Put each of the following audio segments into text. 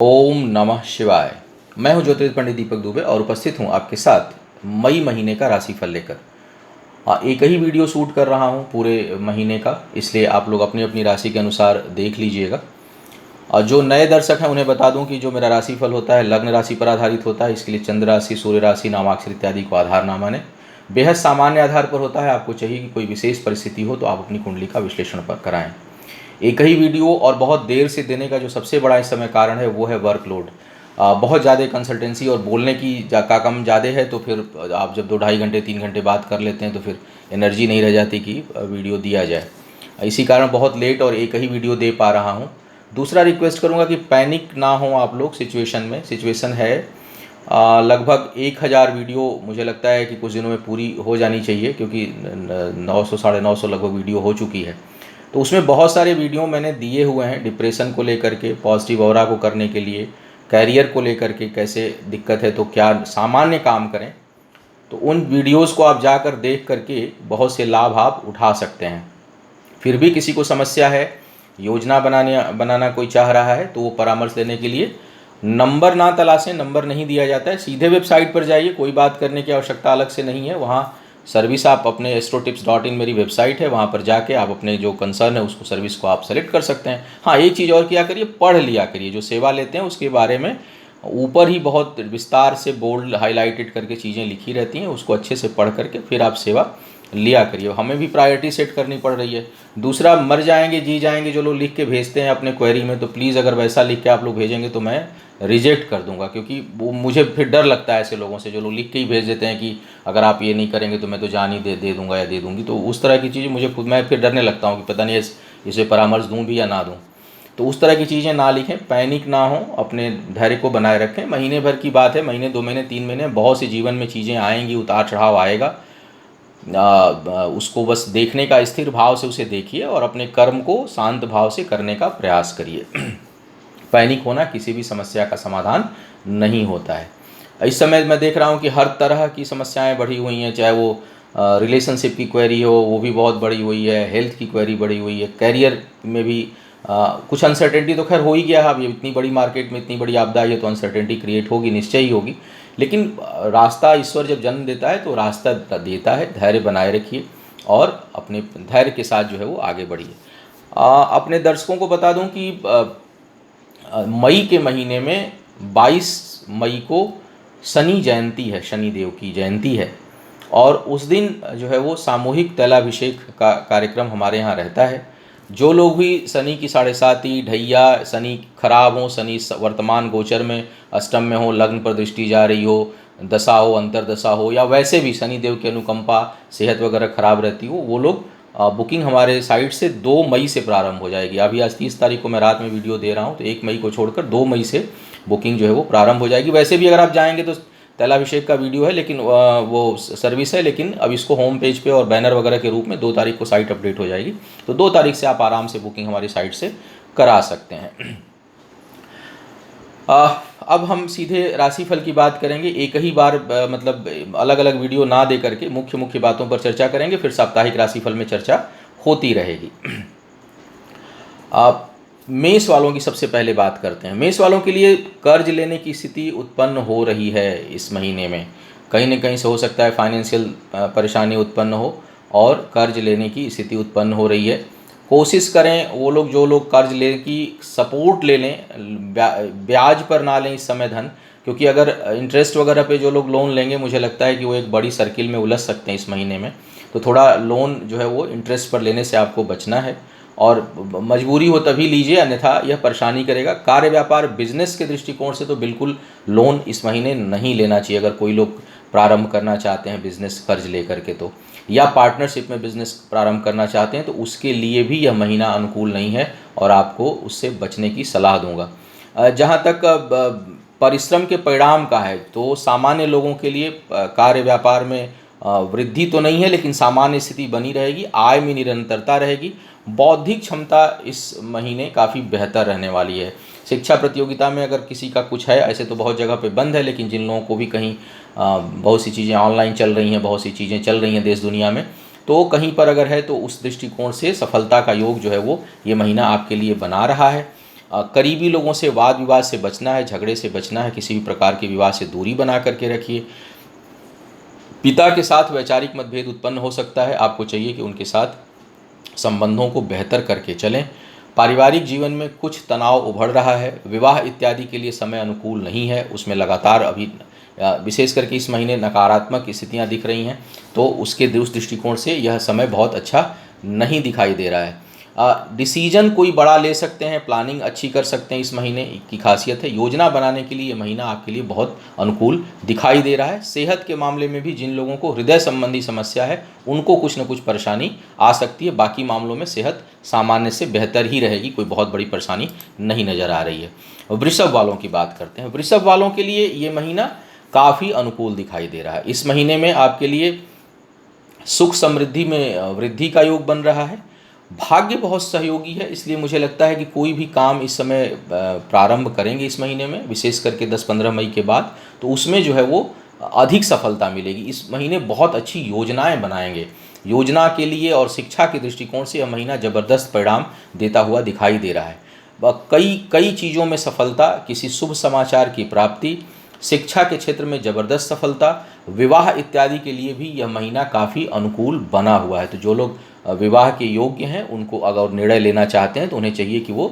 ओम नमः शिवाय। मैं हूं ज्योतिष पंडित दीपक दुबे और उपस्थित हूं आपके साथ मई महीने का राशिफल लेकर। एक ही वीडियो शूट कर रहा हूं पूरे महीने का, इसलिए आप लोग अपनी अपनी राशि के अनुसार देख लीजिएगा। और जो नए दर्शक हैं उन्हें बता दूं कि जो मेरा राशिफल होता है लग्न राशि पर आधारित होता है। इसके लिए चंद्र राशि, सूर्य राशि, नामाक्षर इत्यादि को आधार ना माने। बेहद सामान्य आधार पर होता है। आपको चाहिए कि कोई विशेष परिस्थिति हो तो आप अपनी कुंडली का विश्लेषण पर कराएं। एक ही वीडियो और बहुत देर से देने का जो सबसे बड़ा इस समय कारण है वो है वर्कलोड। बहुत ज़्यादा कंसल्टेंसी और बोलने की का कम ज़्यादा है, तो फिर आप जब 2-2.5 घंटे 3 घंटे बात कर लेते हैं तो फिर एनर्जी नहीं रह जाती कि वीडियो दिया जाए। इसी कारण बहुत लेट और एक ही वीडियो दे पा रहा हूँ। दूसरा रिक्वेस्ट करूँगा कि पैनिक ना हो आप लोग सिचुएशन है लगभग 1000 वीडियो मुझे लगता है कि कुछ दिनों में पूरी हो जानी चाहिए, क्योंकि 900 950 लगभग वीडियो हो चुकी है। तो उसमें बहुत सारे वीडियो मैंने दिए हुए हैं डिप्रेशन को लेकर के, पॉजिटिव ऑरा को करने के लिए, कैरियर को लेकर के कैसे दिक्कत है तो क्या सामान्य काम करें। तो उन वीडियोस को आप जाकर देख करके बहुत से लाभ आप उठा सकते हैं। फिर भी किसी को समस्या है, योजना बनाना कोई चाह रहा है, तो वो परामर्श लेने के लिए नंबर ना तलाशें। नंबर नहीं दिया जाता है, सीधे वेबसाइट पर जाइए। कोई बात करने की आवश्यकता अलग से नहीं है। वहाँ सर्विस आप अपने astrotips.in मेरी वेबसाइट है, वहाँ पर जाके आप अपने जो कंसर्न है उसको सर्विस को आप सेलेक्ट कर सकते हैं। हाँ, एक चीज़ और किया करिए, पढ़ लिया करिए। जो सेवा लेते हैं उसके बारे में ऊपर ही बहुत विस्तार से बोल्ड हाईलाइटेड करके चीज़ें लिखी रहती हैं, उसको अच्छे से पढ़ करके फिर आप सेवा लिया करिए। हमें भी प्रायोरिटी सेट करनी पड़ रही है। दूसरा, मर जाएंगे जी जाएंगे जो लोग लिख के भेजते हैं अपने क्वेरी में, तो प्लीज़ अगर वैसा लिख के आप लोग भेजेंगे तो मैं रिजेक्ट कर दूंगा, क्योंकि वो मुझे फिर डर लगता है ऐसे लोगों से जो लोग लिख के ही भेज देते हैं कि अगर आप ये नहीं करेंगे तो मैं तो जान ही दे दूंगा या दे दूंगी। तो उस तरह की चीज़ें मुझे खुद मैं फिर डरने लगता हूँ कि पता नहीं इसे परामर्श दूँ भी या ना दूँ। तो उस तरह की चीज़ें ना लिखें, पैनिक ना हो, अपने धैर्य को बनाए रखें। महीने भर की बात है, महीने 2 महीने 3 महीने बहुत सी जीवन में चीज़ें आएंगी, उतार चढ़ाव आएगा। उसको बस देखने का स्थिर भाव से उसे देखिए और अपने कर्म को शांत भाव से करने का प्रयास करिए। पैनिक होना किसी भी समस्या का समाधान नहीं होता है। इस समय मैं देख रहा हूँ कि हर तरह की समस्याएं बढ़ी हुई हैं, चाहे वो रिलेशनशिप की क्वेरी हो वो भी बहुत बढ़ी हुई है, हेल्थ की क्वेरी बढ़ी हुई है, कैरियर में भी कुछ अनसर्टेनिटी तो खैर हो ही गया है। अब ये इतनी बड़ी मार्केट में इतनी बड़ी आपदा है तो अनसर्टेनिटी क्रिएट होगी, निश्चय ही होगी। लेकिन रास्ता ईश्वर जब जन्म देता है तो रास्ता देता है। धैर्य बनाए रखिए और अपने धैर्य के साथ जो है वो आगे बढ़िए। अपने दर्शकों को बता दूं कि मई के महीने में 22 मई को शनि जयंती है, शनि देव की जयंती है। और उस दिन जो है वो सामूहिक तैलाभिषेक का कार्यक्रम हमारे यहाँ रहता है। जो लोग भी शनि की 7.5 ढैया, शनि खराब हो, शनि वर्तमान गोचर में अष्टम में हो, लग्न पर दृष्टि जा रही हो, दशा हो, अंतरदशा हो, या वैसे भी शनि देव की अनुकंपा, सेहत वगैरह खराब रहती हो, वो लोग बुकिंग हमारे साइट से 2 मई से प्रारंभ हो जाएगी। अभी आज 30 तारीख को मैं रात में वीडियो दे रहा हूँ, तो 1 मई को छोड़कर 2 मई से बुकिंग जो है वो प्रारंभ हो जाएगी। वैसे भी अगर आप जाएंगे तो तैलाभिषेक का वीडियो है, लेकिन वो सर्विस है, लेकिन अब इसको होम पेज पे और बैनर वगैरह के रूप में 2 तारीख को साइट अपडेट हो जाएगी। तो 2 तारीख से आप आराम से बुकिंग हमारी साइट से करा सकते हैं। अब हम सीधे राशिफल की बात करेंगे। एक ही बार मतलब अलग अलग वीडियो ना दे करके मुख्य मुख्य बातों पर चर्चा करेंगे, फिर साप्ताहिक राशिफल में चर्चा होती रहेगी। मेष वालों की सबसे पहले बात करते हैं। मेष वालों के लिए कर्ज लेने की स्थिति उत्पन्न हो रही है इस महीने में। कहीं न कहीं से हो सकता है फाइनेंशियल परेशानी उत्पन्न हो और कर्ज लेने की स्थिति उत्पन्न हो रही है। कोशिश करें वो लोग जो लोग कर्ज ले की सपोर्ट ले लें, ब्याज पर ना लें इस समय धन, क्योंकि अगर इंटरेस्ट वगैरह पे जो लोग लोन लेंगे मुझे लगता है कि वो एक बड़ी सर्किल में उलझ सकते हैं इस महीने में। तो थोड़ा लोन जो है वो इंटरेस्ट पर लेने से आपको बचना है, और मजबूरी हो तभी लीजिए, अन्यथा यह परेशानी करेगा। कार्य व्यापार बिजनेस के दृष्टिकोण से तो बिल्कुल लोन इस महीने नहीं लेना चाहिए। अगर कोई लोग प्रारंभ करना चाहते हैं बिजनेस कर्ज लेकर के, तो या पार्टनरशिप में बिजनेस प्रारंभ करना चाहते हैं तो उसके लिए भी यह महीना अनुकूल नहीं है और आपको उससे बचने की सलाह दूंगा। जहाँ तक परिश्रम के परिणाम का है तो सामान्य लोगों के लिए कार्य व्यापार में वृद्धि तो नहीं है, लेकिन सामान्य स्थिति बनी रहेगी। आय में निरंतरता रहेगी। बौद्धिक क्षमता इस महीने काफ़ी बेहतर रहने वाली है। शिक्षा प्रतियोगिता में अगर किसी का कुछ है, ऐसे तो बहुत जगह पे बंद है, लेकिन जिन लोगों को भी कहीं बहुत सी चीज़ें ऑनलाइन चल रही हैं, बहुत सी चीज़ें चल रही हैं देश दुनिया में, तो कहीं पर अगर है तो उस दृष्टिकोण से सफलता का योग जो है वो ये महीना आपके लिए बना रहा है। करीबी लोगों से वाद विवाद से बचना है, झगड़े से बचना है, किसी भी प्रकार के विवाद से दूरी बना करके रखिए। पिता के साथ वैचारिक मतभेद उत्पन्न हो सकता है, आपको चाहिए कि उनके साथ संबंधों को बेहतर करके चलें। पारिवारिक जीवन में कुछ तनाव उभर रहा है, विवाह इत्यादि के लिए समय अनुकूल नहीं है, उसमें लगातार अभी विशेष करके इस महीने नकारात्मक स्थितियां दिख रही हैं, तो उस दृष्टिकोण से यह समय बहुत अच्छा नहीं दिखाई दे रहा है। डिसीजन कोई बड़ा ले सकते हैं, प्लानिंग अच्छी कर सकते हैं, इस महीने की खासियत है। योजना बनाने के लिए ये महीना आपके लिए बहुत अनुकूल दिखाई दे रहा है। सेहत के मामले में भी जिन लोगों को हृदय संबंधी समस्या है उनको कुछ न कुछ परेशानी आ सकती है, बाकी मामलों में सेहत सामान्य से बेहतर ही रहेगी, कोई बहुत बड़ी परेशानी नहीं नज़र आ रही है। वृषभ वालों की बात करते हैं। वृषभ वालों के लिए ये महीना काफ़ी अनुकूल दिखाई दे रहा है। इस महीने में आपके लिए सुख समृद्धि में वृद्धि का योग बन रहा है। भाग्य बहुत सहयोगी है, इसलिए मुझे लगता है कि कोई भी काम इस समय प्रारंभ करेंगे इस महीने में, विशेष करके 10-15 मई के बाद, तो उसमें जो है वो अधिक सफलता मिलेगी। इस महीने बहुत अच्छी योजनाएं बनाएंगे। योजना के लिए और शिक्षा के दृष्टिकोण से यह महीना ज़बरदस्त परिणाम देता हुआ दिखाई दे रहा है। कई चीज़ों में सफलता, किसी शुभ समाचार की प्राप्ति, शिक्षा के क्षेत्र में ज़बरदस्त सफलता, विवाह इत्यादि के लिए भी यह महीना काफ़ी अनुकूल बना हुआ है। तो जो लोग विवाह के योग्य हैं, उनको अगर निर्णय लेना चाहते हैं तो उन्हें चाहिए कि वो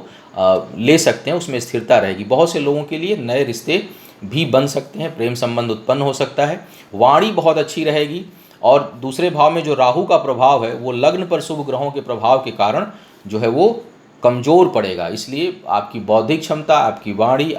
ले सकते हैं, उसमें स्थिरता रहेगी। बहुत से लोगों के लिए नए रिश्ते भी बन सकते हैं, प्रेम संबंध उत्पन्न हो सकता है। वाणी बहुत अच्छी रहेगी, और दूसरे भाव में जो राहु का प्रभाव है वो लग्न पर शुभ ग्रहों के प्रभाव के कारण जो है वो कमज़ोर पड़ेगा। इसलिए आपकी बौद्धिक क्षमता, आपकी वाणी,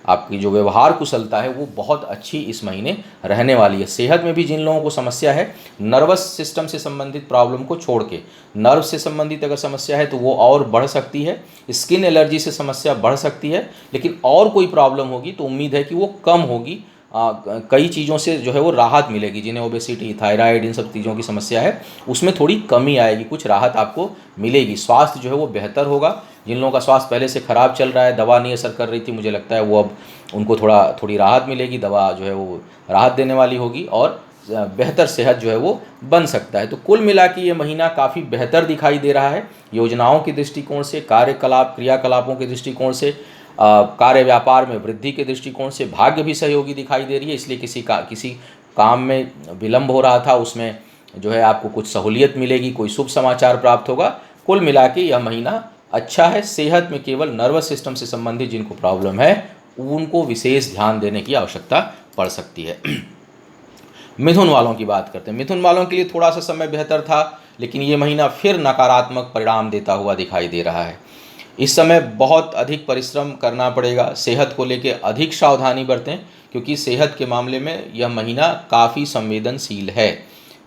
आपकी जो व्यवहार कुशलता है वो बहुत अच्छी इस महीने रहने वाली है। सेहत में भी जिन लोगों को समस्या है, नर्वस सिस्टम से संबंधित प्रॉब्लम को छोड़ के, नर्व से संबंधित अगर समस्या है तो वो और बढ़ सकती है। स्किन एलर्जी से समस्या बढ़ सकती है, लेकिन और कोई प्रॉब्लम होगी तो उम्मीद है कि वो कम होगी। कई चीज़ों से जो है वो राहत मिलेगी। जिन्हें ओबेसिटी, थायराइड, इन सब चीज़ों की समस्या है उसमें थोड़ी कमी आएगी, कुछ राहत आपको मिलेगी। स्वास्थ्य जो है वो बेहतर होगा। जिन लोगों का स्वास्थ्य पहले से ख़राब चल रहा है, दवा नहीं असर कर रही थी, मुझे लगता है वो अब उनको थोड़ी राहत मिलेगी। दवा जो है वो राहत देने वाली होगी और बेहतर सेहत जो है वो बन सकता है। तो कुल मिला के ये महीना काफ़ी बेहतर दिखाई दे रहा है। योजनाओं के दृष्टिकोण से, क्रियाकलापों के दृष्टिकोण से, कार्य व्यापार में वृद्धि के दृष्टिकोण से भाग्य भी सहयोगी दिखाई दे रही है। इसलिए किसी काम में विलंब हो रहा था, उसमें जो है आपको कुछ सहूलियत मिलेगी, कोई शुभ समाचार प्राप्त होगा। कुल मिला के यह महीना अच्छा है। सेहत में केवल नर्वस सिस्टम से संबंधित जिनको प्रॉब्लम है उनको विशेष ध्यान देने की आवश्यकता पड़ सकती है। मिथुन वालों की बात करते हैं। मिथुन वालों के लिए थोड़ा सा समय बेहतर था, लेकिन ये महीना फिर नकारात्मक परिणाम देता हुआ दिखाई दे रहा है। इस समय बहुत अधिक परिश्रम करना पड़ेगा। सेहत को लेकर अधिक सावधानी बरतें, क्योंकि सेहत के मामले में यह महीना काफ़ी संवेदनशील है।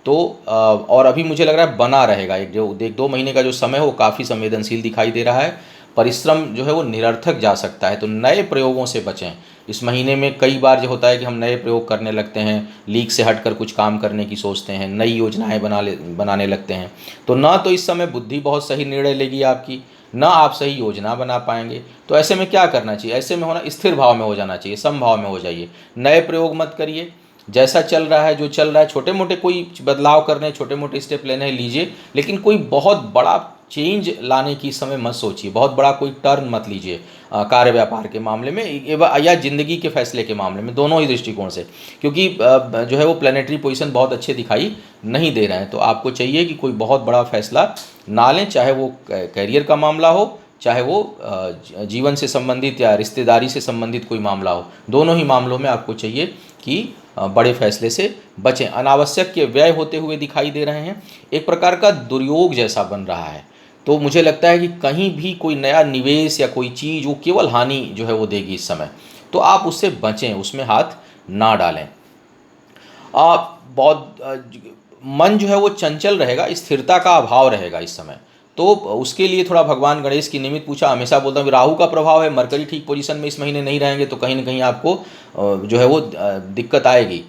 तो और अभी मुझे लग रहा है बना रहेगा, एक 2 महीने का जो समय है वो काफ़ी संवेदनशील दिखाई दे रहा है। परिश्रम जो है वो निरर्थक जा सकता है, तो नए प्रयोगों से बचें। इस महीने में कई बार जो होता है कि हम नए प्रयोग करने लगते हैं, लीक से हटकर कुछ काम करने की सोचते हैं, नई योजनाएं बनाने लगते हैं। तो ना तो इस समय बुद्धि बहुत सही निर्णय लेगी आपकी, ना आप सही योजना बना पाएंगे। तो ऐसे में क्या करना चाहिए? ऐसे में होना स्थिर भाव में हो जाना चाहिए, समभाव में हो जाइए। नए प्रयोग मत करिए, जैसा चल रहा है, जो चल रहा है, छोटे मोटे कोई बदलाव करने, छोटे मोटे स्टेप लेने लीजिए, लेकिन कोई बहुत बड़ा चेंज लाने की समय मत सोचिए। बहुत बड़ा कोई टर्न मत लीजिए कार्य व्यापार के मामले में या ज़िंदगी के फैसले के मामले में, दोनों ही दृष्टिकोण से, क्योंकि जो है वो प्लानिटरी पोजीशन बहुत अच्छे दिखाई नहीं दे रहे हैं। तो आपको चाहिए कि कोई बहुत बड़ा फैसला ना लें, चाहे वो कैरियर का मामला हो, चाहे वो जीवन से संबंधित या रिश्तेदारी से संबंधित कोई मामला हो। दोनों ही मामलों में आपको चाहिए कि बड़े फैसले से बचें। अनावश्यक के व्यय होते हुए दिखाई दे रहे हैं, एक प्रकार का दुर्योग जैसा बन रहा है। तो मुझे लगता है कि कहीं भी कोई नया निवेश या कोई चीज़ वो केवल हानि जो है वो देगी इस समय, तो आप उससे बचें, उसमें हाथ ना डालें। बहुत मन जो है वो चंचल रहेगा, स्थिरता का अभाव रहेगा इस समय। तो उसके लिए थोड़ा भगवान गणेश की निमित्त पूछा। हमेशा बोलता हूँ राहु का प्रभाव है, मरकरी ठीक पोजीशन में इस महीने नहीं रहेंगे, तो कहीं ना कहीं आपको जो है वो दिक्कत आएगी।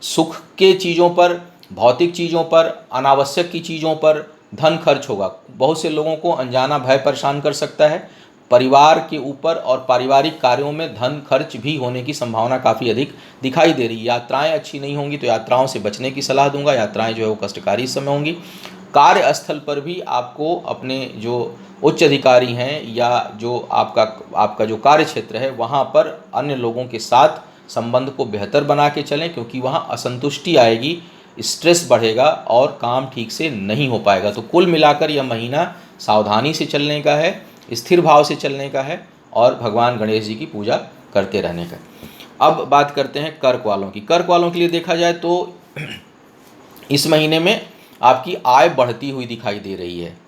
सुख के चीज़ों पर, भौतिक चीज़ों पर, अनावश्यक की चीज़ों पर धन खर्च होगा। बहुत से लोगों को अनजाना भय परेशान कर सकता है। परिवार के ऊपर और पारिवारिक कार्यों में धन खर्च भी होने की संभावना काफ़ी अधिक दिखाई दे रही है। यात्राएं अच्छी नहीं होंगी, तो यात्राओं से बचने की सलाह दूंगा। यात्राएं जो है वो कष्टकारी इस समय होंगी। कार्यस्थल पर भी आपको अपने जो उच्च अधिकारी हैं या जो आपका जो कार्य क्षेत्र है वहाँ पर अन्य लोगों के साथ संबंध को बेहतर बना के चलें, क्योंकि वहाँ असंतुष्टि आएगी, स्ट्रेस बढ़ेगा और काम ठीक से नहीं हो पाएगा। तो कुल मिलाकर यह महीना सावधानी से चलने का है, स्थिर भाव से चलने का है और भगवान गणेश जी की पूजा करते रहने का। अब बात करते हैं कर्क वालों की। कर्क वालों के लिए देखा जाए तो इस महीने में आपकी आय बढ़ती हुई दिखाई दे रही है।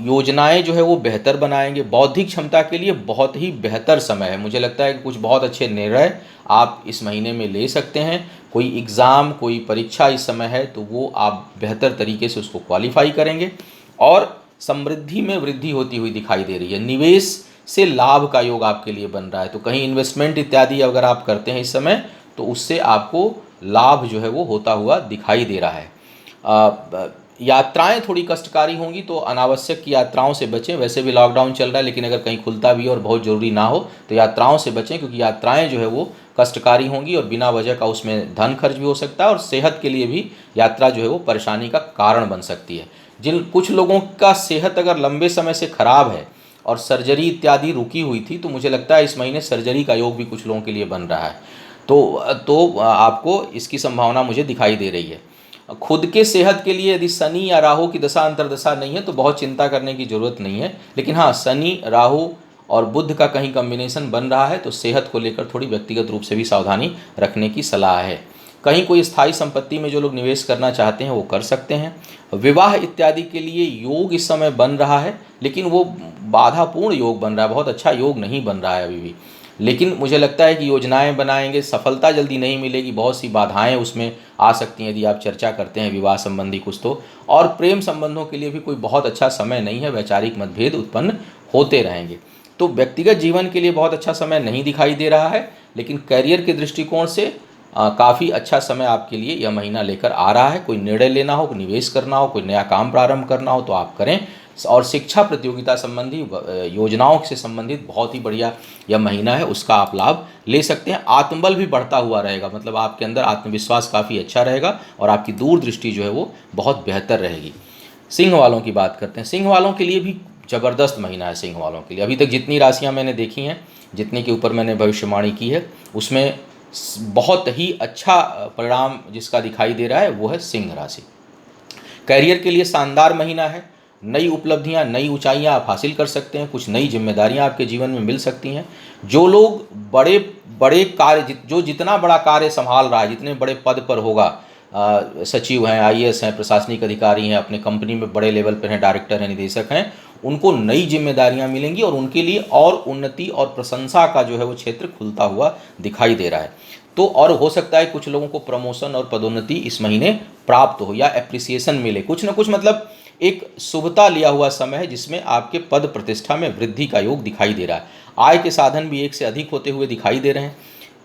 योजनाएं जो है वो बेहतर बनाएंगे। बौद्धिक क्षमता के लिए बहुत ही बेहतर समय है। मुझे लगता है कि कुछ बहुत अच्छे निर्णय आप इस महीने में ले सकते हैं। कोई एग्ज़ाम, कोई परीक्षा इस समय है तो वो आप बेहतर तरीके से उसको क्वालिफाई करेंगे और समृद्धि में वृद्धि होती हुई दिखाई दे रही है। निवेश से लाभ का योग आपके लिए बन रहा है, तो कहीं इन्वेस्टमेंट इत्यादि अगर आप करते हैं इस समय तो उससे आपको लाभ जो है वो होता हुआ दिखाई दे रहा है। यात्राएं थोड़ी कष्टकारी होंगी, तो अनावश्यक यात्राओं से बचें। वैसे भी लॉकडाउन चल रहा है, लेकिन अगर कहीं खुलता भी और बहुत ज़रूरी ना हो तो यात्राओं से बचें, क्योंकि यात्राएं जो है वो कष्टकारी होंगी और बिना वजह का उसमें धन खर्च भी हो सकता है और सेहत के लिए भी यात्रा जो है वो परेशानी का कारण बन सकती है। कुछ लोगों का सेहत अगर लंबे समय से खराब है और सर्जरी इत्यादि रुकी हुई थी, तो मुझे लगता है इस महीने सर्जरी का योग भी कुछ लोगों के लिए बन रहा है। तो आपको इसकी संभावना मुझे दिखाई दे रही है। खुद के सेहत के लिए यदि शनि या राहु की दशा अंतर्दशा नहीं है तो बहुत चिंता करने की ज़रूरत नहीं है, लेकिन हाँ, शनि, राहु और बुध का कहीं कॉम्बिनेशन बन रहा है तो सेहत को लेकर थोड़ी व्यक्तिगत रूप से भी सावधानी रखने की सलाह है। कहीं कोई स्थायी संपत्ति में जो लोग निवेश करना चाहते हैं वो कर सकते हैं। विवाह इत्यादि के लिए योग इस समय बन रहा है, लेकिन वो बाधापूर्ण योग बन रहा है, बहुत अच्छा योग नहीं बन रहा है अभी भी। लेकिन मुझे लगता है कि योजनाएं बनाएंगे, सफलता जल्दी नहीं मिलेगी, बहुत सी बाधाएं उसमें आ सकती हैं यदि आप चर्चा करते हैं विवाह संबंधी कुछ तो। और प्रेम संबंधों के लिए भी कोई बहुत अच्छा समय नहीं है, वैचारिक मतभेद उत्पन्न होते रहेंगे। तो व्यक्तिगत जीवन के लिए बहुत अच्छा समय नहीं दिखाई दे रहा है, लेकिन करियर के दृष्टिकोण से काफ़ी अच्छा समय आपके लिए यह महीना लेकर आ रहा है। कोई निर्णय लेना हो, निवेश करना हो, कोई नया काम प्रारंभ करना हो तो आप करें। और शिक्षा प्रतियोगिता संबंधी योजनाओं से संबंधित बहुत ही बढ़िया यह महीना है, उसका आप लाभ ले सकते हैं। आत्मबल भी बढ़ता हुआ रहेगा, मतलब आपके अंदर आत्मविश्वास काफ़ी अच्छा रहेगा और आपकी दूरदृष्टि जो है वो बहुत बेहतर रहेगी। सिंह वालों की बात करते हैं। सिंह वालों के लिए भी ज़बरदस्त महीना है। सिंह वालों के लिए अभी तक जितनी राशियाँ मैंने देखी हैं, जितने के ऊपर मैंने भविष्यवाणी की है, उसमें बहुत ही अच्छा परिणाम जिसका दिखाई दे रहा है वो है सिंह राशि। करियर के लिए शानदार महीना है। नई उपलब्धियां, नई ऊंचाइयां आप हासिल कर सकते हैं। कुछ नई जिम्मेदारियां आपके जीवन में मिल सकती हैं। जो लोग बड़े बड़े कार्य, जो जितना बड़ा कार्य संभाल रहा है, जितने बड़े पद पर होगा, सचिव हैं, आईएएस हैं, प्रशासनिक अधिकारी हैं, अपने कंपनी में बड़े लेवल पर हैं, डायरेक्टर हैं, निदेशक हैं, उनको नई जिम्मेदारियां मिलेंगी और उनके लिए और उन्नति और प्रशंसा का जो है वो क्षेत्र खुलता हुआ दिखाई दे रहा है। तो और हो सकता है कुछ लोगों को प्रमोशन और पदोन्नति इस महीने प्राप्त हो या एप्रिसिएशन मिले, कुछ ना कुछ, मतलब एक शुभता लिया हुआ समय है जिसमें आपके पद प्रतिष्ठा में वृद्धि का योग दिखाई दे रहा है। आय के साधन भी एक से अधिक होते हुए दिखाई दे रहे हैं।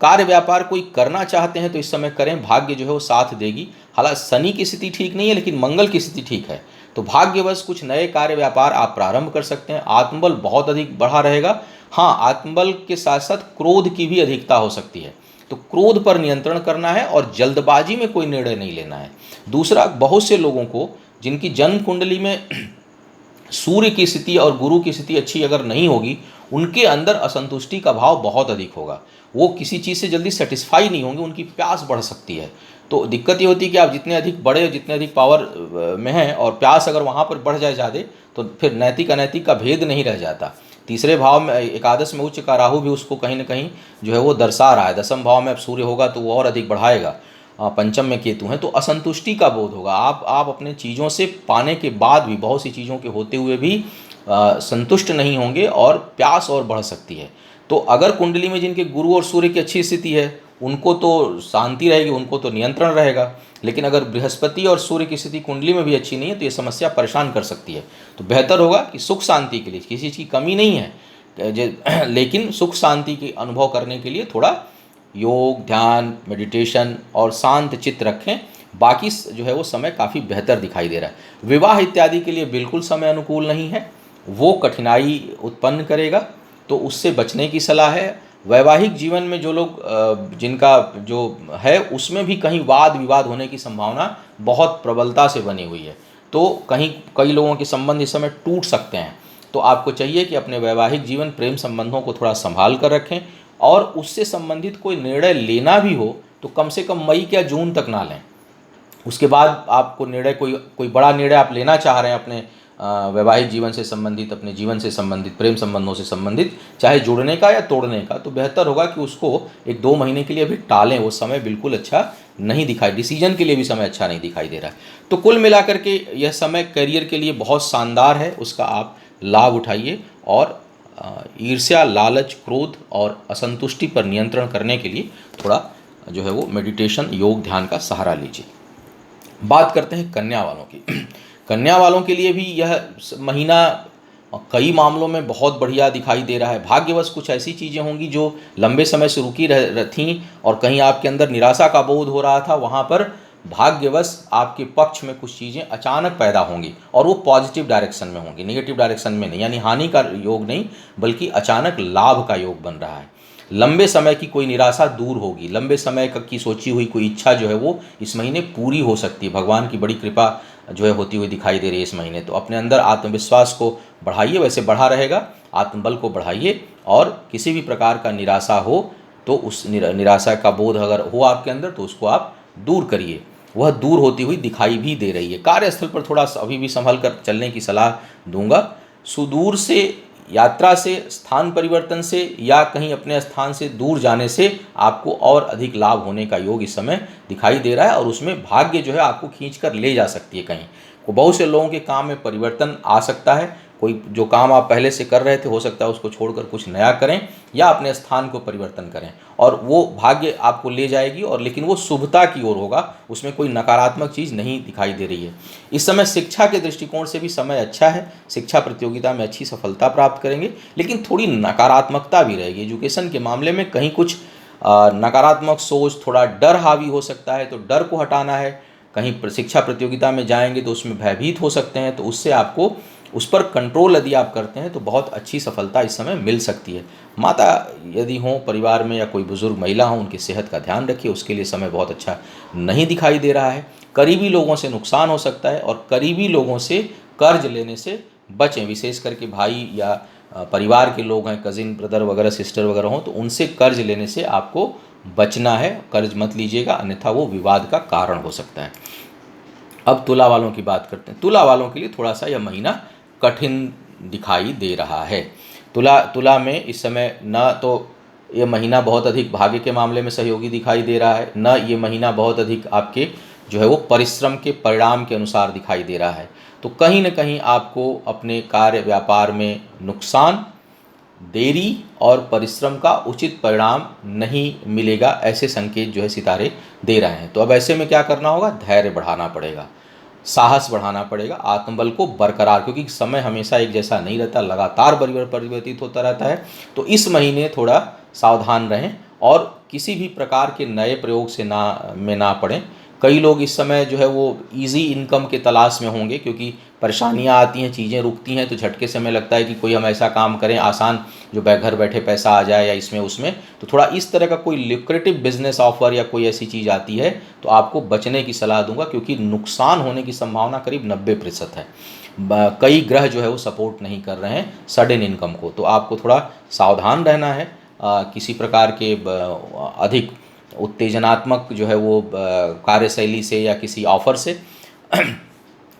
कार्य व्यापार कोई करना चाहते हैं तो इस समय करें, भाग्य जो है वो साथ देगी। हालांकि शनि की स्थिति ठीक नहीं है, लेकिन मंगल की स्थिति ठीक है, तो भाग्यवश कुछ नए कार्य व्यापार आप प्रारंभ कर सकते हैं। आत्मबल बहुत अधिक बढ़ा रहेगा। हाँ, आत्मबल के साथ साथ क्रोध की भी अधिकता हो सकती है, तो क्रोध पर नियंत्रण करना है और जल्दबाजी में कोई निर्णय नहीं लेना है। दूसरा, बहुत से लोगों को जिनकी जन्म कुंडली में सूर्य की स्थिति और गुरु की स्थिति अच्छी अगर नहीं होगी, उनके अंदर असंतुष्टि का भाव बहुत अधिक होगा। वो किसी चीज़ से जल्दी सेटिस्फाई नहीं होंगे, उनकी प्यास बढ़ सकती है। तो दिक्कत ये होती है कि आप जितने अधिक बड़े, जितने अधिक पावर में हैं और प्यास अगर वहाँ पर बढ़ जाए ज़्यादा, तो फिर नैतिक अनैतिक का भेद नहीं रह जाता। तीसरे भाव में एकादश में उच्च का राहु भी उसको कहीं ना कहीं जो है वो दर्शा रहा है। दसम भाव में अब सूर्य होगा तो वो और अधिक बढ़ाएगा। पंचम में केतु है, तो असंतुष्टि का बोध होगा। आप अपने चीज़ों से पाने के बाद भी, बहुत सी चीज़ों के होते हुए भी संतुष्ट नहीं होंगे और प्यास और बढ़ सकती है। तो अगर कुंडली में जिनके गुरु और सूर्य की अच्छी स्थिति है उनको तो शांति रहेगी, उनको तो नियंत्रण रहेगा। लेकिन अगर बृहस्पति और सूर्य की स्थिति कुंडली में भी अच्छी नहीं है तो ये समस्या परेशान कर सकती है। तो बेहतर होगा कि सुख शांति के लिए, किसी चीज़ की कमी नहीं है, लेकिन सुख शांति के अनुभव करने के लिए थोड़ा योग, ध्यान, मेडिटेशन और शांत चित्त रखें। बाकी जो है वो समय काफ़ी बेहतर दिखाई दे रहा है। विवाह इत्यादि के लिए बिल्कुल समय अनुकूल नहीं है, वो कठिनाई उत्पन्न करेगा, तो उससे बचने की सलाह है। वैवाहिक जीवन में जो लोग जिनका जो है उसमें भी कहीं वाद विवाद होने की संभावना बहुत प्रबलता से बनी हुई है। तो कहीं कई लोगों के संबंध इस समय टूट सकते हैं। तो आपको चाहिए कि अपने वैवाहिक जीवन, प्रेम संबंधों को थोड़ा संभाल कर रखें, और उससे संबंधित कोई निर्णय लेना भी हो तो कम से कम मई या जून तक ना लें। उसके बाद आपको निर्णय, कोई बड़ा निर्णय आप लेना चाह रहे हैं अपने वैवाहिक जीवन से संबंधित, अपने जीवन से संबंधित, प्रेम संबंधों से संबंधित, चाहे जुड़ने का या तोड़ने का, तो बेहतर होगा कि उसको 1-2 महीने के लिए अभी टालें। वो समय बिल्कुल अच्छा नहीं दिखाई, डिसीजन के लिए भी समय अच्छा नहीं दिखाई दे रहा है। तो कुल मिलाकर के यह समय करियर के लिए बहुत शानदार है, उसका आप लाभ उठाइए, और ईर्ष्या, लालच, क्रोध और असंतुष्टि पर नियंत्रण करने के लिए थोड़ा जो है वो मेडिटेशन, योग, ध्यान का सहारा लीजिए। बात करते हैं कन्या वालों की। कन्या वालों के लिए भी यह महीना कई मामलों में बहुत बढ़िया दिखाई दे रहा है। भाग्यवश कुछ ऐसी चीज़ें होंगी जो लंबे समय से रुकी रह थीं और कहीं आपके अंदर निराशा का बोध हो रहा था, वहाँ पर भाग्यवश आपके पक्ष में कुछ चीज़ें अचानक पैदा होंगी, और वो पॉजिटिव डायरेक्शन में होंगी, नेगेटिव डायरेक्शन में नहीं, यानी हानि का योग नहीं, बल्कि अचानक लाभ का योग बन रहा है। लंबे समय की कोई निराशा दूर होगी, लंबे समय की सोची हुई कोई इच्छा जो है वो इस महीने पूरी हो सकती है। भगवान की बड़ी कृपा जो है होती हुई दिखाई दे रही है इस महीने। तो अपने अंदर आत्मविश्वास को बढ़ाइए, वैसे बढ़ा रहेगा, आत्मबल को बढ़ाइए, और किसी भी प्रकार का निराशा हो तो उस निराशा का बोध अगर हो आपके अंदर तो उसको आप दूर करिए, वह दूर होती हुई दिखाई भी दे रही है। कार्यस्थल पर थोड़ा अभी भी संभल कर चलने की सलाह दूंगा। सुदूर से यात्रा से, स्थान परिवर्तन से, या कहीं अपने स्थान से दूर जाने से आपको और अधिक लाभ होने का योग इस समय दिखाई दे रहा है, और उसमें भाग्य जो है आपको खींच कर ले जा सकती है कहीं को। बहुत से लोगों के काम में परिवर्तन आ सकता है, कोई जो काम आप पहले से कर रहे थे हो सकता है उसको छोड़कर कुछ नया करें, या अपने स्थान को परिवर्तन करें, और वो भाग्य आपको ले जाएगी, और लेकिन वो शुभता की ओर होगा, उसमें कोई नकारात्मक चीज़ नहीं दिखाई दे रही है। इस समय शिक्षा के दृष्टिकोण से भी समय अच्छा है, शिक्षा प्रतियोगिता में अच्छी सफलता प्राप्त करेंगे, लेकिन थोड़ी नकारात्मकता भी रहेगी। एजुकेशन के मामले में कहीं कुछ नकारात्मक सोच, थोड़ा डर हावी हो सकता है, तो डर को हटाना है। कहीं शिक्षा प्रतियोगिता में जाएंगे तो उसमें भयभीत हो सकते हैं, तो उससे आपको उस पर कंट्रोल यदि आप करते हैं तो बहुत अच्छी सफलता इस समय मिल सकती है। माता यदि हों परिवार में, या कोई बुजुर्ग महिला हो, उनकी सेहत का ध्यान रखिए, उसके लिए समय बहुत अच्छा नहीं दिखाई दे रहा है। करीबी लोगों से नुकसान हो सकता है, और करीबी लोगों से कर्ज लेने से बचें, विशेष करके भाई या परिवार के लोग हैं, कजिन ब्रदर वगैरह, सिस्टर वगैरह हों, तो उनसे कर्ज लेने से आपको बचना है। कर्ज मत लीजिएगा, अन्यथा वो विवाद का कारण हो सकता है। अब तुला वालों की बात करते हैं। तुला वालों के लिए थोड़ा सा यह महीना कठिन दिखाई दे रहा है। तुला में इस समय न तो ये महीना बहुत अधिक भाग्य के मामले में सहयोगी दिखाई दे रहा है, न ये महीना बहुत अधिक आपके जो है वो परिश्रम के परिणाम के अनुसार दिखाई दे रहा है। तो कहीं न कहीं आपको अपने कार्य व्यापार में नुकसान, देरी और परिश्रम का उचित परिणाम नहीं मिलेगा, ऐसे संकेत जो है सितारे दे रहे हैं। तो अब ऐसे में क्या करना होगा? धैर्य बढ़ाना पड़ेगा, साहस बढ़ाना पड़ेगा, आत्मबल को बरकरार, क्योंकि समय हमेशा एक जैसा नहीं रहता, लगातार परिवर्तित होता रहता है। तो इस महीने थोड़ा सावधान रहें, और किसी भी प्रकार के नए प्रयोग से ना पड़ें। कई लोग इस समय जो है वो इजी इनकम के तलाश में होंगे, क्योंकि परेशानियां आती हैं, चीज़ें रुकती हैं, तो झटके से हमें लगता है कि कोई हम ऐसा काम करें आसान जो घर बैठे पैसा आ जाए, या इसमें उसमें। तो थोड़ा इस तरह का कोई लुक्रेटिव बिजनेस ऑफर या कोई ऐसी चीज़ आती है तो आपको बचने की सलाह दूंगा, क्योंकि नुकसान होने की संभावना करीब 90% है। कई ग्रह जो है वो सपोर्ट नहीं कर रहे हैं सडन इनकम को, तो आपको थोड़ा सावधान रहना है किसी प्रकार के अधिक उत्तेजनात्मक जो है वो कार्यशैली से या किसी ऑफर से।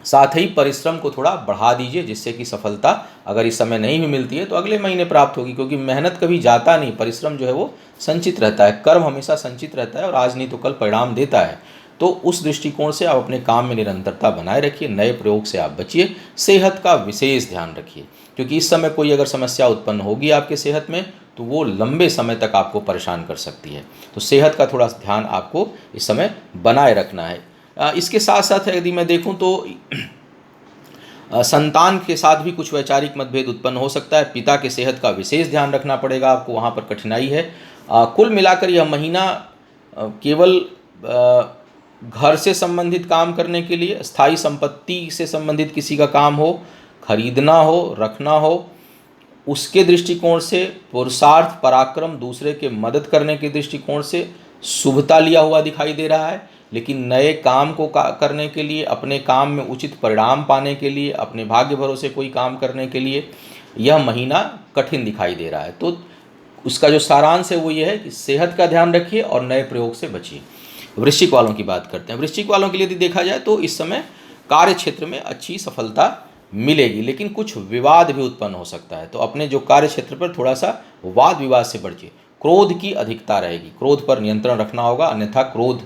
साथ ही परिश्रम को थोड़ा बढ़ा दीजिए, जिससे कि सफलता अगर इस समय नहीं भी मिलती है तो अगले महीने प्राप्त होगी, क्योंकि मेहनत कभी जाता नहीं, परिश्रम जो है वो संचित रहता है, कर्म हमेशा संचित रहता है, और आज नहीं तो कल परिणाम देता है। तो उस दृष्टिकोण से आप अपने काम में निरंतरता बनाए रखिए, नए प्रयोग से आप बचिए, सेहत का विशेष ध्यान रखिए, क्योंकि इस समय कोई अगर समस्या उत्पन्न होगी आपके सेहत में तो वो लंबे समय तक आपको परेशान कर सकती है। तो सेहत का थोड़ा ध्यान आपको इस समय बनाए रखना है। इसके साथ साथ यदि मैं देखूं तो संतान के साथ भी कुछ वैचारिक मतभेद उत्पन्न हो सकता है। पिता के सेहत का विशेष ध्यान रखना पड़ेगा आपको, वहाँ पर कठिनाई है। कुल मिलाकर यह महीना केवल घर से संबंधित काम करने के लिए, स्थायी संपत्ति से संबंधित किसी का काम हो, खरीदना हो, रखना हो, उसके दृष्टिकोण से, पुरुषार्थ, पराक्रम, दूसरे के मदद करने के दृष्टिकोण से, शुभता लिया हुआ दिखाई दे रहा है, लेकिन नए काम को करने के लिए, अपने काम में उचित परिणाम पाने के लिए, अपने भाग्य भरोसे कोई काम करने के लिए यह महीना कठिन दिखाई दे रहा है। तो उसका जो सारांश है वो ये है कि सेहत का ध्यान रखिए और नए प्रयोग से बचिए। वृश्चिक वालों की बात करते हैं। वृश्चिक वालों के लिए यदि देखा जाए तो इस समय कार्य क्षेत्र में अच्छी सफलता मिलेगी, लेकिन कुछ विवाद भी उत्पन्न हो सकता है। तो अपने जो कार्य क्षेत्र पर थोड़ा सा वाद विवाद से बचिए। क्रोध की अधिकता रहेगी, क्रोध पर नियंत्रण रखना होगा, अन्यथा क्रोध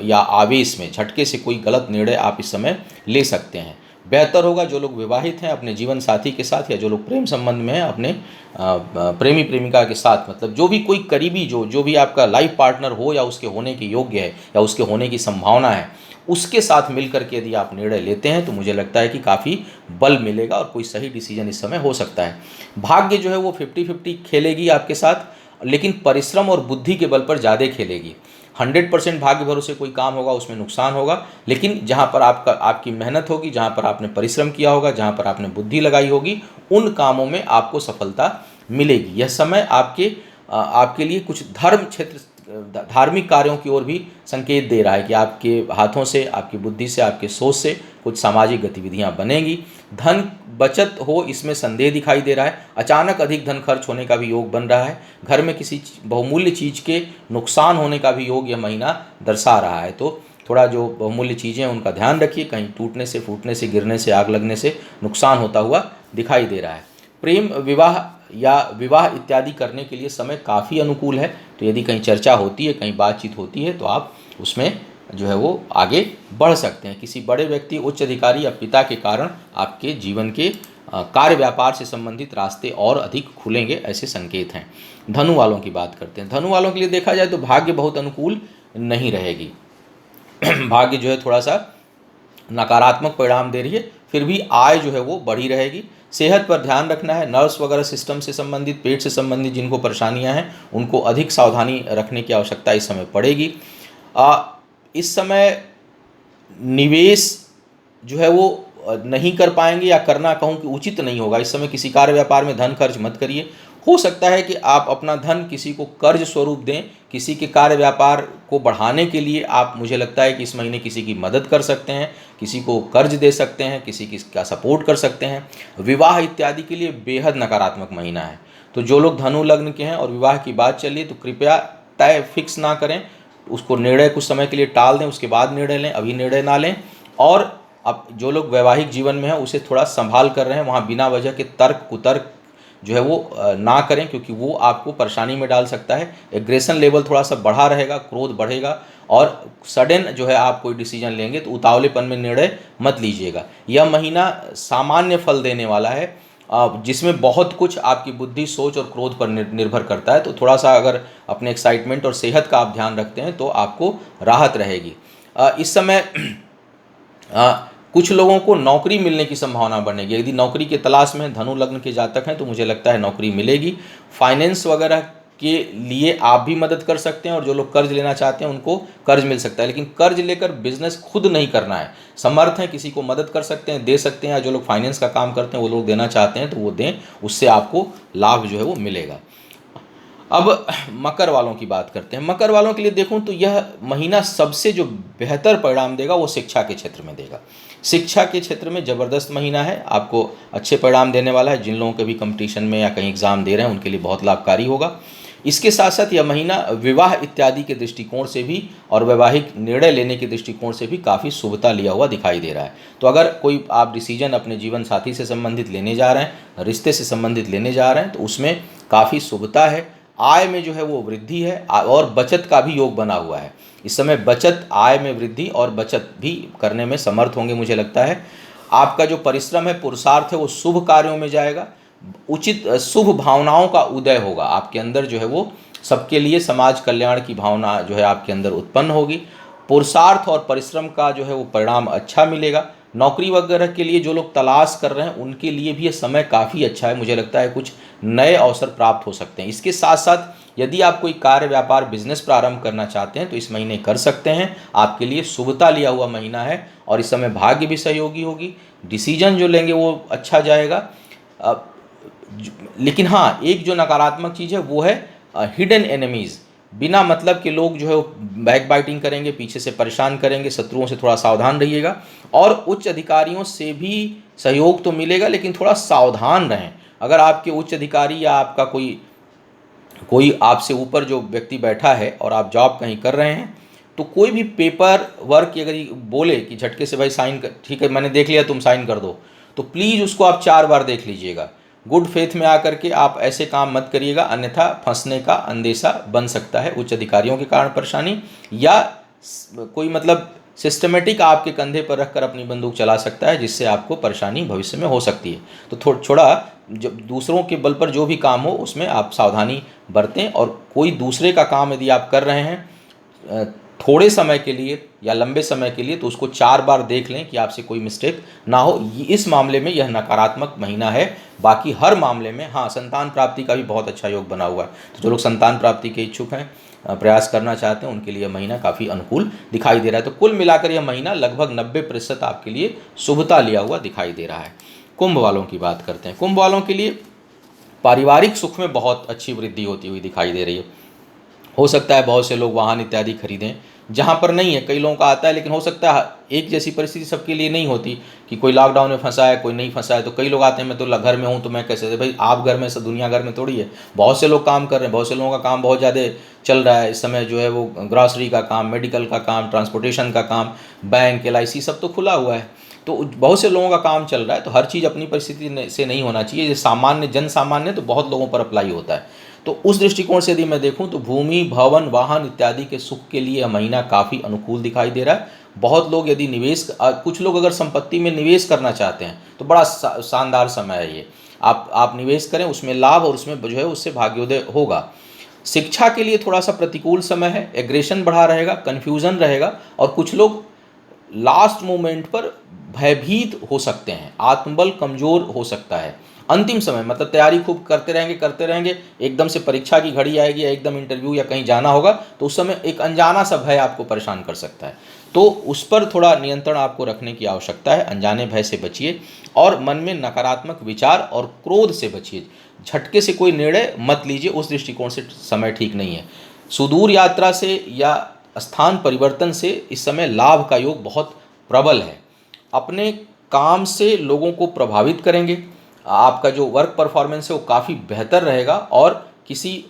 या आवेश में झटके से कोई गलत निर्णय आप इस समय ले सकते हैं। बेहतर होगा जो लोग विवाहित हैं अपने जीवन साथी के साथ, या जो लोग प्रेम संबंध में हैं अपने प्रेमी प्रेमिका के साथ, मतलब जो भी कोई करीबी जो भी आपका लाइफ पार्टनर हो या उसके होने के योग्य है या उसके होने की संभावना है, उसके साथ मिल करके यदि आप निर्णय लेते हैं तो मुझे लगता है कि काफ़ी बल मिलेगा और कोई सही डिसीजन इस समय हो सकता है। भाग्य जो है वो 50-50 खेलेगी आपके साथ, लेकिन परिश्रम और बुद्धि के बल पर ज़्यादा खेलेगी। 100% भाग्य भरोसे कोई काम होगा उसमें नुकसान होगा, लेकिन जहाँ पर आपकी मेहनत होगी, जहाँ पर आपने परिश्रम किया होगा, जहाँ पर आपने बुद्धि लगाई होगी, उन कामों में आपको सफलता मिलेगी। यह समय आपके लिए कुछ धार्मिक कार्यों की ओर भी संकेत दे रहा है कि आपके हाथों से, आपकी बुद्धि से, आपके सोच से कुछ सामाजिक गतिविधियां बनेंगी। धन बचत हो इसमें संदेह दिखाई दे रहा है। अचानक अधिक धन खर्च होने का भी योग बन रहा है। घर में किसी बहुमूल्य चीज़ के नुकसान होने का भी योग यह महीना दर्शा रहा है। तो थोड़ा जो बहुमूल्य चीज़ें हैं उनका ध्यान रखिए, कहीं टूटने से, फूटने से, गिरने से, आग लगने से नुकसान होता हुआ दिखाई दे रहा है। प्रेम विवाह या विवाह इत्यादि करने के लिए समय काफ़ी अनुकूल है। तो यदि कहीं चर्चा होती है, कहीं बातचीत होती है, तो आप उसमें जो है वो आगे बढ़ सकते हैं। किसी बड़े व्यक्ति, उच्च अधिकारी या पिता के कारण आपके जीवन के कार्य व्यापार से संबंधित रास्ते और अधिक खुलेंगे, ऐसे संकेत हैं। धनु वालों की बात करते हैं। धनु वालों के लिए देखा जाए तो भाग्य बहुत अनुकूल नहीं रहेगी। भाग्य जो है थोड़ा सा नकारात्मक परिणाम दे रही है, फिर भी आय जो है वो बढ़ी रहेगी। सेहत पर ध्यान रखना है। नर्व्स वगैरह सिस्टम से संबंधित, पेट से संबंधित जिनको परेशानियां हैं उनको अधिक सावधानी रखने की आवश्यकता इस समय पड़ेगी। इस समय निवेश जो है वो नहीं कर पाएंगे, या करना कहूँ कि उचित नहीं होगा। इस समय किसी कार्य व्यापार में धन खर्च मत करिए। हो सकता है कि आप अपना धन किसी को कर्ज स्वरूप दें, किसी के कार्य व्यापार को बढ़ाने के लिए आप, मुझे लगता है कि इस महीने किसी की मदद कर सकते हैं, किसी को कर्ज दे सकते हैं, किसी का सपोर्ट कर सकते हैं। विवाह इत्यादि के लिए बेहद नकारात्मक महीना है। तो जो लोग धनु लग्न के हैं और विवाह की बात चलिए तो कृपया तय फिक्स ना करें, उसको निर्णय कुछ समय के लिए टाल दें, उसके बाद निर्णय लें, अभी निर्णय ना लें। और अब जो लोग वैवाहिक जीवन में हैं उसे थोड़ा संभाल कर रहे हैं, वहाँ बिना वजह के तर्क कुतर्क जो है वो ना करें, क्योंकि वो आपको परेशानी में डाल सकता है। एग्रेशन लेवल थोड़ा सा बढ़ा रहेगा, क्रोध बढ़ेगा, और सडन जो है आप कोई डिसीजन लेंगे तो उतावलेपन में निर्णय मत लीजिएगा। यह महीना सामान्य फल देने वाला है, जिसमें बहुत कुछ आपकी बुद्धि, सोच और क्रोध पर निर्भर करता है। तो थोड़ा सा अगर अपने एक्साइटमेंट और सेहत का आप ध्यान रखते हैं तो आपको राहत रहेगी। इस समय कुछ लोगों को नौकरी मिलने की संभावना बनेगी। यदि नौकरी के तलाश में धनु लग्न के जातक हैं तो मुझे लगता है नौकरी मिलेगी। फाइनेंस वगैरह के लिए आप भी मदद कर सकते हैं, और जो लोग कर्ज लेना चाहते हैं उनको कर्ज मिल सकता है, लेकिन कर्ज लेकर बिजनेस खुद नहीं करना है। समर्थ हैं, किसी को मदद कर सकते हैं, दे सकते हैं, या जो लोग फाइनेंस का काम करते हैं वो लोग देना चाहते हैं तो वो दें, उससे आपको लाभ जो है वो मिलेगा। अब मकर वालों की बात करते हैं। मकर वालों के लिए देखूं तो यह महीना सबसे जो बेहतर परिणाम देगा वो शिक्षा के क्षेत्र में देगा। शिक्षा के क्षेत्र में ज़बरदस्त महीना है, आपको अच्छे परिणाम देने वाला है। जिन लोगों के भी कंपटीशन में या कहीं एग्ज़ाम दे रहे हैं उनके लिए बहुत लाभकारी होगा। इसके साथ साथ यह महीना विवाह इत्यादि के दृष्टिकोण से भी और वैवाहिक निर्णय लेने के दृष्टिकोण से भी काफ़ी शुभता लिया हुआ दिखाई दे रहा है। तो अगर कोई आप डिसीजन अपने जीवन साथी से संबंधित लेने जा रहे हैं, रिश्ते से संबंधित लेने जा रहे हैं, तो उसमें काफ़ी शुभता है। आय में जो है वो वृद्धि है, और बचत का भी योग बना हुआ है। इस समय बचत, आय में वृद्धि और बचत भी करने में समर्थ होंगे मुझे लगता है। आपका जो परिश्रम है, पुरुषार्थ है, वो शुभ कार्यों में जाएगा। उचित शुभ भावनाओं का उदय होगा आपके अंदर, जो है वो सबके लिए समाज कल्याण की भावना जो है आपके अंदर उत्पन्न होगी। पुरुषार्थ और परिश्रम का जो है वो परिणाम अच्छा मिलेगा। नौकरी वगैरह के लिए जो लोग तलाश कर रहे हैं उनके लिए भी ये समय काफ़ी अच्छा है। मुझे लगता है कुछ नए अवसर प्राप्त हो सकते हैं। इसके साथ साथ यदि आप कोई कार्य व्यापार बिजनेस प्रारंभ करना चाहते हैं तो इस महीने कर सकते हैं। आपके लिए शुभता लिया हुआ महीना है, और इस समय भाग्य भी सहयोगी होगी। डिसीजन जो लेंगे वो अच्छा जाएगा। लेकिन हाँ, एक जो नकारात्मक चीज़ है वो है हिडन एनिमीज़। बिना मतलब के लोग जो है वो बैक बाइटिंग करेंगे, पीछे से परेशान करेंगे, शत्रुओं से थोड़ा सावधान रहिएगा। और उच्च अधिकारियों से भी सहयोग तो मिलेगा, लेकिन थोड़ा सावधान रहें। अगर आपके उच्च अधिकारी या आपका कोई कोई आपसे ऊपर जो व्यक्ति बैठा है और आप जॉब कहीं कर रहे हैं, तो कोई भी पेपर वर्क अगर ये बोले कि झटके से भाई साइन कर, ठीक है मैंने देख लिया तुम साइन कर दो, तो प्लीज़ उसको आप 4 बार देख लीजिएगा। गुड फेथ में आकर के आप ऐसे काम मत करिएगा, अन्यथा फंसने का अंदेशा बन सकता है। उच्च अधिकारियों के कारण परेशानी, या कोई मतलब सिस्टमेटिक आपके कंधे पर रखकर अपनी बंदूक चला सकता है, जिससे आपको परेशानी भविष्य में हो सकती है। तो थोड़ा जब दूसरों के बल पर जो भी काम हो उसमें आप सावधानी बरतें। और कोई दूसरे का काम यदि आप कर रहे हैं थोड़े समय के लिए या लंबे समय के लिए, तो उसको 4 बार देख लें कि आपसे कोई मिस्टेक ना हो। इस मामले में यह नकारात्मक महीना है। बाकी हर मामले में हाँ, संतान प्राप्ति का भी बहुत अच्छा योग बना हुआ है। तो जो लोग संतान प्राप्ति के इच्छुक हैं, प्रयास करना चाहते हैं, उनके लिए महीना काफ़ी अनुकूल दिखाई दे रहा है। तो कुल मिलाकर यह महीना लगभग 90% आपके लिए शुभता लिया हुआ दिखाई दे रहा है। कुंभ वालों की बात करते हैं। कुंभ वालों के लिए पारिवारिक सुख में बहुत अच्छी वृद्धि होती हुई दिखाई दे रही है। हो सकता है बहुत से लोग वाहन इत्यादि खरीदें, जहाँ पर नहीं है, कई लोगों का आता है, लेकिन हो सकता है एक जैसी परिस्थिति सबके लिए नहीं होती कि कोई लॉकडाउन में फंसा है, कोई नहीं फंसा है। तो कई लोग आते हैं मैं तो घर में हूँ तो मैं कैसे, भाई आप घर में से दुनिया घर में थोड़ी है। बहुत से लोग काम कर रहे हैं, बहुत से लोगों का काम बहुत ज़्यादा चल रहा है इस समय, जो है वो ग्रॉसरी का काम, मेडिकल का काम, ट्रांसपोर्टेशन का काम, बैंक, LIC सब तो खुला हुआ है। तो बहुत से लोगों का काम चल रहा है। तो हर चीज़ अपनी परिस्थिति से नहीं होना चाहिए। ये सामान्य जन सामान्य तो बहुत लोगों पर अप्लाई होता है। तो उस दृष्टिकोण से यदि मैं देखूं तो भूमि, भवन, वाहन इत्यादि के सुख के लिए यह महीना काफ़ी अनुकूल दिखाई दे रहा है। बहुत लोग यदि कुछ लोग अगर संपत्ति में निवेश करना चाहते हैं तो बड़ा शानदार समय है ये। आप निवेश करें, उसमें लाभ और उसमें जो है उससे भाग्योदय होगा। शिक्षा के लिए थोड़ा सा प्रतिकूल समय है, एग्रेशन बढ़ा रहेगा, कन्फ्यूज़न रहेगा, और कुछ लोग लास्ट मोमेंट पर भयभीत हो सकते हैं, आत्मबल कमज़ोर हो सकता है। अंतिम समय मतलब तैयारी खूब करते रहेंगे, एकदम से परीक्षा की घड़ी आएगी या एकदम इंटरव्यू या कहीं जाना होगा, तो उस समय एक अनजाना सा भय आपको परेशान कर सकता है। तो उस पर थोड़ा नियंत्रण आपको रखने की आवश्यकता है। अनजाने भय से बचिए और मन में नकारात्मक विचार और क्रोध से बचिए। झटके से कोई निर्णय मत लीजिए, उस दृष्टिकोण से समय ठीक नहीं है। सुदूर यात्रा से या स्थान परिवर्तन से इस समय लाभ का योग बहुत प्रबल है। अपने काम से लोगों को प्रभावित करेंगे, आपका जो वर्क परफॉर्मेंस है वो काफ़ी बेहतर रहेगा, और किसी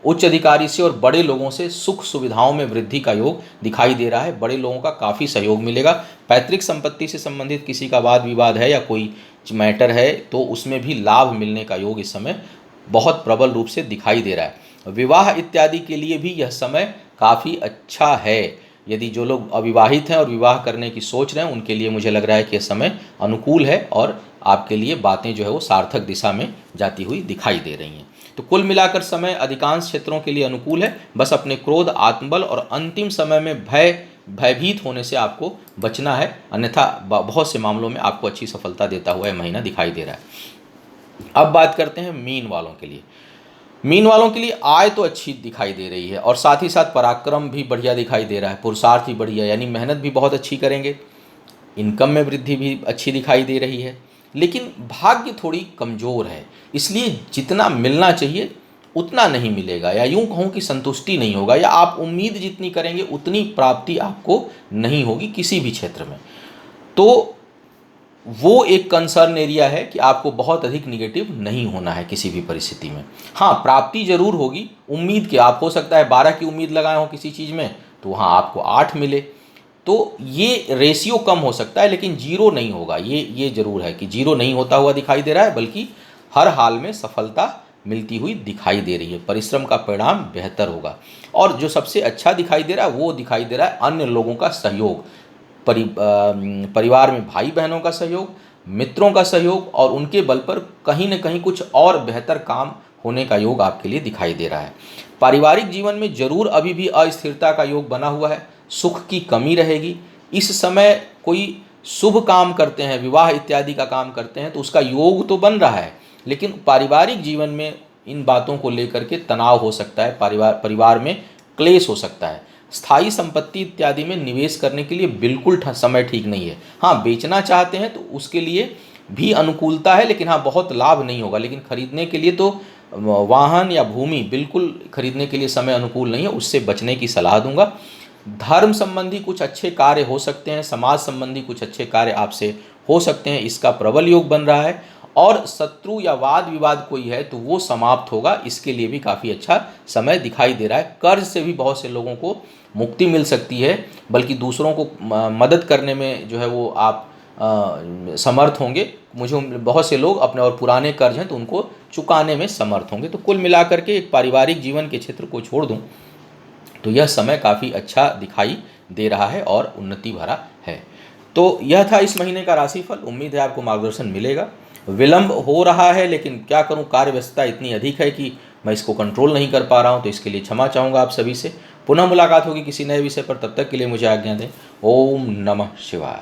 उच्च अधिकारी से और बड़े लोगों से सुख सुविधाओं में वृद्धि का योग दिखाई दे रहा है। बड़े लोगों का काफ़ी सहयोग मिलेगा। पैतृक संपत्ति से संबंधित किसी का वाद विवाद है या कोई मैटर है तो उसमें भी लाभ मिलने का योग इस समय बहुत प्रबल रूप से दिखाई दे रहा है। विवाह इत्यादि के लिए भी यह समय काफ़ी अच्छा है। यदि जो लोग अविवाहित हैं और विवाह करने की सोच रहे हैं उनके लिए मुझे लग रहा है कि यह समय अनुकूल है और आपके लिए बातें जो है वो सार्थक दिशा में जाती हुई दिखाई दे रही हैं। तो कुल मिलाकर समय अधिकांश क्षेत्रों के लिए अनुकूल है। बस अपने क्रोध, आत्मबल और अंतिम समय में भयभीत होने से आपको बचना है, अन्यथा बहुत से मामलों में आपको अच्छी सफलता देता हुआ यह महीना दिखाई दे रहा है। अब बात करते हैं मीन वालों के लिए। मीन वालों के लिए आय तो अच्छी दिखाई दे रही है और साथ ही साथ पराक्रम भी बढ़िया दिखाई दे रहा है, पुरुषार्थ भी बढ़िया, यानी मेहनत भी बहुत अच्छी करेंगे, इनकम में वृद्धि भी अच्छी दिखाई दे रही है। लेकिन भाग्य थोड़ी कमज़ोर है, इसलिए जितना मिलना चाहिए उतना नहीं मिलेगा, या यूं कहूं कि संतुष्टि नहीं होगा, या आप उम्मीद जितनी करेंगे उतनी प्राप्ति आपको नहीं होगी किसी भी क्षेत्र में। तो वो एक कंसर्न एरिया है कि आपको बहुत अधिक निगेटिव नहीं होना है किसी भी परिस्थिति में। हाँ, प्राप्ति जरूर होगी, उम्मीद की आप हो सकता है 12 की उम्मीद लगाए हो किसी चीज़ में तो वहाँ आपको 8 मिले, तो ये रेशियो कम हो सकता है, लेकिन जीरो नहीं होगा। ये जरूर है कि जीरो नहीं होता हुआ दिखाई दे रहा है, बल्कि हर हाल में सफलता मिलती हुई दिखाई दे रही है। परिश्रम का परिणाम बेहतर होगा। और जो सबसे अच्छा दिखाई दे रहा है वो दिखाई दे रहा है अन्य लोगों का सहयोग, परिवार में भाई बहनों का सहयोग, मित्रों का सहयोग, और उनके बल पर कहीं न कहीं कुछ और बेहतर काम होने का योग आपके लिए दिखाई दे रहा है। पारिवारिक जीवन में जरूर अभी भी अस्थिरता का योग बना हुआ है, सुख की कमी रहेगी। इस समय कोई शुभ काम करते हैं, विवाह इत्यादि का काम करते हैं तो उसका योग तो बन रहा है, लेकिन पारिवारिक जीवन में इन बातों को लेकर के तनाव हो सकता है, परिवार में क्लेश हो सकता है। स्थायी संपत्ति इत्यादि में निवेश करने के लिए बिल्कुल समय ठीक नहीं है। हाँ, बेचना चाहते हैं तो उसके लिए भी अनुकूलता है, लेकिन हाँ बहुत लाभ नहीं होगा। लेकिन खरीदने के लिए तो वाहन या भूमि बिल्कुल खरीदने के लिए समय अनुकूल नहीं है, उससे बचने की सलाह दूंगा। धर्म संबंधी कुछ अच्छे कार्य हो सकते हैं, समाज संबंधी कुछ अच्छे कार्य आपसे हो सकते हैं, इसका प्रबल योग बन रहा है। और शत्रु या वाद विवाद कोई है तो वो समाप्त होगा, इसके लिए भी काफ़ी अच्छा समय दिखाई दे रहा है। कर्ज से भी बहुत से लोगों को मुक्ति मिल सकती है, बल्कि दूसरों को मदद करने में जो है वो आप समर्थ होंगे। मुझे बहुत से लोग अपने और पुराने कर्ज हैं तो उनको चुकाने में समर्थ होंगे। तो कुल मिलाकर के एक पारिवारिक जीवन के क्षेत्र को छोड़ दूं तो यह समय काफ़ी अच्छा दिखाई दे रहा है और उन्नति भरा है। तो यह था इस महीने का राशिफल। उम्मीद है आपको मार्गदर्शन मिलेगा। विलंब हो रहा है, लेकिन क्या करूं, कार्य व्यस्तता इतनी अधिक है कि मैं इसको कंट्रोल नहीं कर पा रहा हूं, तो इसके लिए क्षमा चाहूँगा आप सभी से। पुनः मुलाकात होगी किसी नए विषय पर, तब तक के लिए मुझे आज्ञा दें। ओम नमः शिवाय।